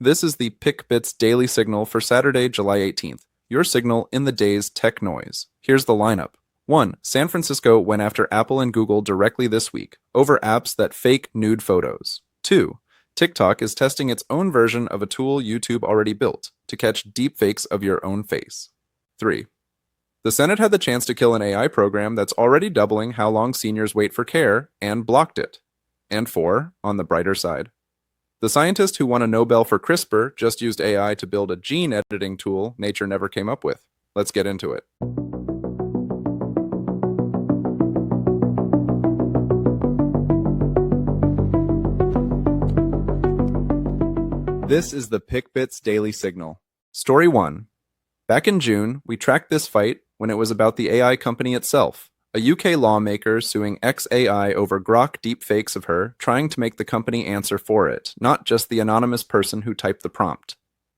This is the PickBits daily signal for Saturday, July 18th. Your signal in the day's tech noise. Here's the lineup. 1. San Francisco went after Apple and Google directly this week over apps that fake nude photos. 2. TikTok is testing its own version of a tool YouTube already built to catch deepfakes of your own face. 3. The Senate had the chance to kill an AI program that's already doubling how long seniors wait for care and blocked it. And 4. On the brighter side, the scientist who won a Nobel for CRISPR just used AI to build a gene editing tool nature never came up with. Let's get into it. This is the PickBits Daily Signal. Story 1. Back in June, we tracked this fight when it was about the AI company itself, a UK lawmaker suing xAI over Grok deepfakes of her, trying to make the company answer for it, not just the anonymous person who typed the prompt.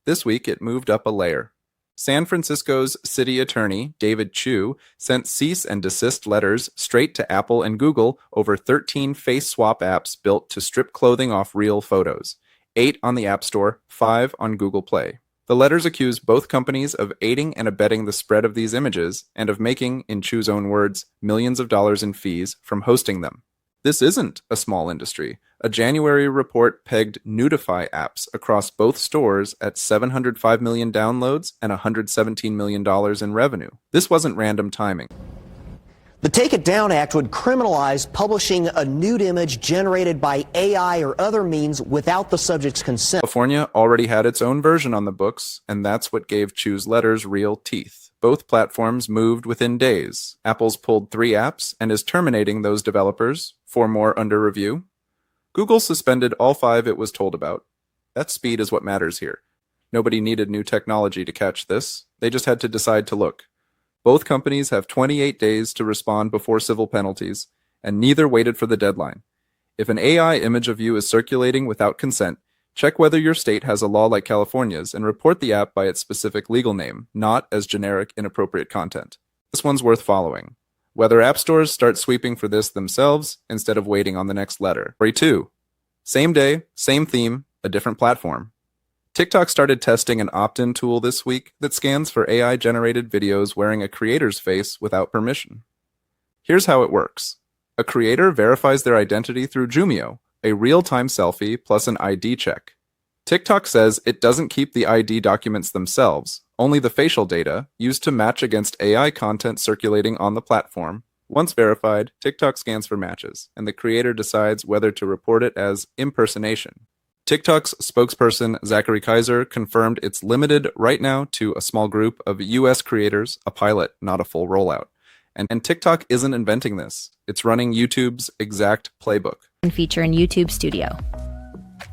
This week, it moved up a layer. San Francisco's city attorney, David Chu, sent cease and desist letters straight to Apple and Google over 13 face swap apps built to strip clothing off real photos. 8 on the App Store, 5 on Google Play. The letters accuse both companies of aiding and abetting the spread of these images and of making, in Chu's own words, millions of dollars in fees from hosting them. This isn't a small industry. A January report pegged Nudify apps across both stores at 705 million downloads and $117 million in revenue. This wasn't random timing. The Take It Down Act would criminalize publishing a nude image generated by AI or other means without the subject's consent. California already had its own version on the books, and that's what gave Chu's letters real teeth. Both platforms moved within days. Apple's pulled 3 apps and is terminating those developers, 4 more under review. Google suspended all 5 it was told about. That speed is what matters here. Nobody needed new technology to catch this. They just had to decide to look. Both companies have 28 days to respond before civil penalties, and neither waited for the deadline. If an AI image of you is circulating without consent, check whether your state has a law like California's and report the app by its specific legal name, not as generic, inappropriate content. This one's worth following. Whether app stores start sweeping for this themselves instead of waiting on the next letter. Story 2. Same day, same theme, a different platform. TikTok started testing an opt-in tool this week that scans for AI-generated videos wearing a creator's face without permission. Here's how it works. A creator verifies their identity through Jumio, a real-time selfie plus an ID check. TikTok says it doesn't keep the ID documents themselves, only the facial data, used to match against AI content circulating on the platform. Once verified, TikTok scans for matches, and the creator decides whether to report it as impersonation. TikTok's spokesperson, Zachary Kaiser, confirmed it's limited right now to a small group of US creators, a pilot, not a full rollout. And TikTok isn't inventing this. It's running YouTube's exact playbook. Feature in YouTube Studio.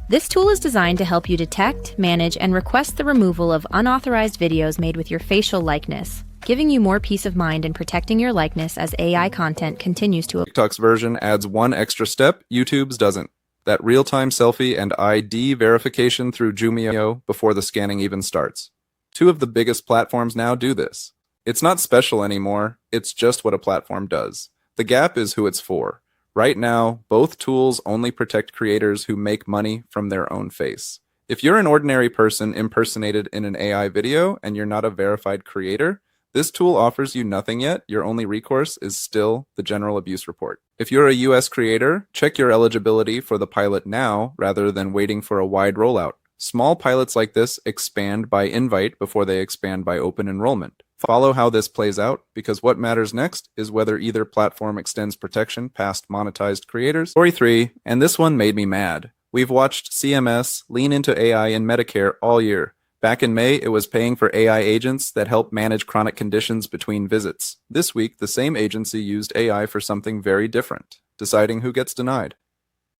This tool is designed to help you detect, manage, and request the removal of unauthorized videos made with your facial likeness, giving you more peace of mind and protecting your likeness as AI content continues to... TikTok's version adds one extra step, YouTube's doesn't. That real-time selfie and ID verification through Jumio before the scanning even starts. 2 of the biggest platforms now do this. It's not special anymore, it's just what a platform does. The gap is who it's for. Right now, both tools only protect creators who make money from their own face. If you're an ordinary person impersonated in an AI video and you're not a verified creator, this tool offers you nothing yet. Your only recourse is still the General Abuse Report. If you're a US creator, check your eligibility for the pilot now rather than waiting for a wide rollout. Small pilots like this expand by invite before they expand by open enrollment. Follow how this plays out, because what matters next is whether either platform extends protection past monetized creators. Story 3, and this one made me mad. We've watched CMS lean into AI in Medicare all year. Back in May, it was paying for AI agents that help manage chronic conditions between visits. This week, the same agency used AI for something very different, deciding who gets denied.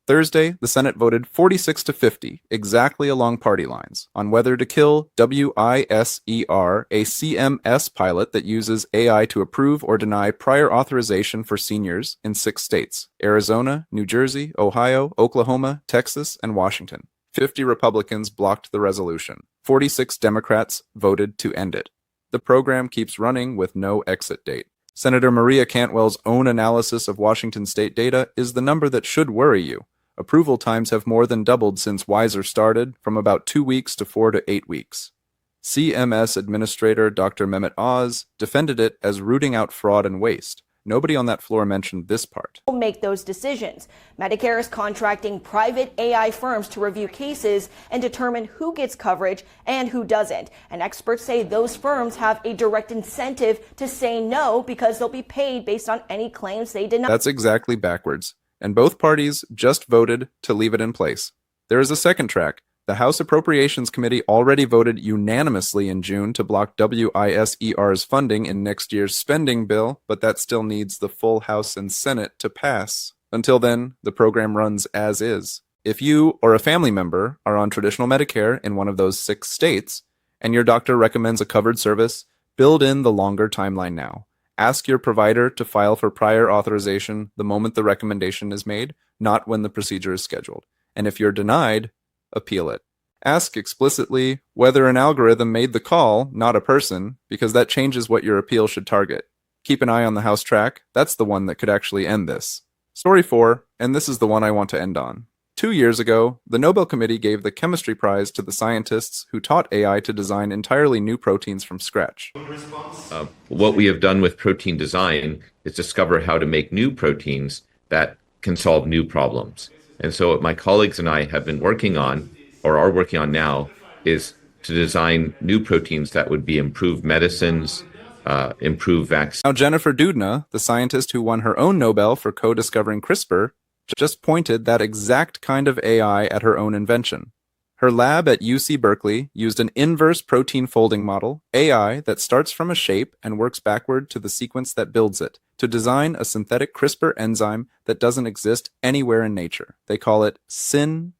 Thursday, the Senate voted 46-50, exactly along party lines, on whether to kill WISER, a CMS pilot that uses AI to approve or deny prior authorization for seniors in 6 states: Arizona, New Jersey, Ohio, Oklahoma, Texas, and Washington. 50 Republicans blocked the resolution. 46 Democrats voted to end it. The program keeps running with no exit date. Senator Maria Cantwell's own analysis of Washington state data is the number that should worry you. Approval times have more than doubled since Wiser started, from about 2 weeks to 4 to 8 weeks. CMS Administrator Dr. Mehmet Oz defended it as rooting out fraud and waste. Nobody on that floor mentioned this part. Make those decisions. Medicare is contracting private AI firms to review cases and determine who gets coverage and who doesn't. And experts say those firms have a direct incentive to say no because they'll be paid based on any claims they deny. That's exactly backwards. And both parties just voted to leave it in place. There is a second track. The House Appropriations Committee already voted unanimously in June to block WISER's funding in next year's spending bill, but that still needs the full House and Senate to pass. Until then, the program runs as is. If you or a family member are on traditional Medicare in one of those 6 states, and your doctor recommends a covered service, build in the longer timeline now. Ask your provider to file for prior authorization the moment the recommendation is made, not when the procedure is scheduled. And if you're denied, appeal it. Ask explicitly whether an algorithm made the call, not a person, because that changes what your appeal should target. Keep an eye on the House track. That's the one that could actually end this. Story 4, and this is the one I want to end on. 2 years ago, the Nobel Committee gave the chemistry prize to the scientists who taught AI to design entirely new proteins from scratch. What we have done with protein design is discover how to make new proteins that can solve new problems. And so what my colleagues and I have been working on, or are working on now, is to design new proteins that would be improved medicines, improved vaccines. Now, Jennifer Doudna, the scientist who won her own Nobel for co-discovering CRISPR, just pointed that exact kind of AI at her own invention. Her lab at UC Berkeley used an inverse protein folding model, AI, that starts from a shape and works backward to the sequence that builds it, to design a synthetic CRISPR enzyme that doesn't exist anywhere in nature. They call it SYN-TNPB.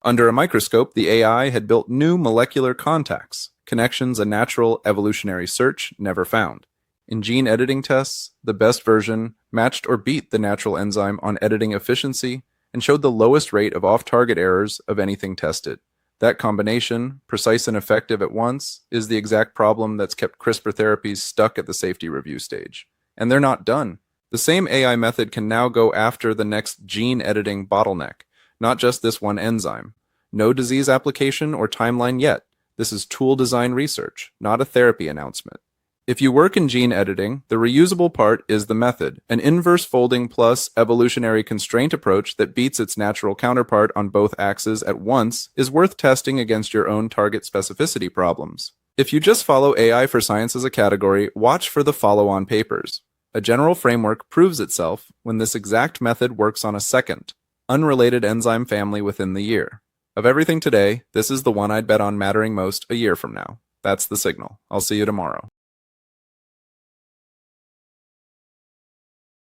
Under a microscope, the AI had built new molecular contacts, connections a natural evolutionary search never found. In gene editing tests, the best version matched or beat the natural enzyme on editing efficiency and showed the lowest rate of off-target errors of anything tested. That combination, precise and effective at once, is the exact problem that's kept CRISPR therapies stuck at the safety review stage. And they're not done. The same AI method can now go after the next gene editing bottleneck, not just this one enzyme. No disease application or timeline yet. This is tool design research, not a therapy announcement. If you work in gene editing, the reusable part is the method, an inverse folding plus evolutionary constraint approach that beats its natural counterpart on both axes at once is worth testing against your own target specificity problems. If you just follow AI for science as a category, watch for the follow-on papers. A general framework proves itself when this exact method works on a second, unrelated enzyme family within the year. Of everything today, this is the one I'd bet on mattering most a year from now. That's the signal. I'll see you tomorrow.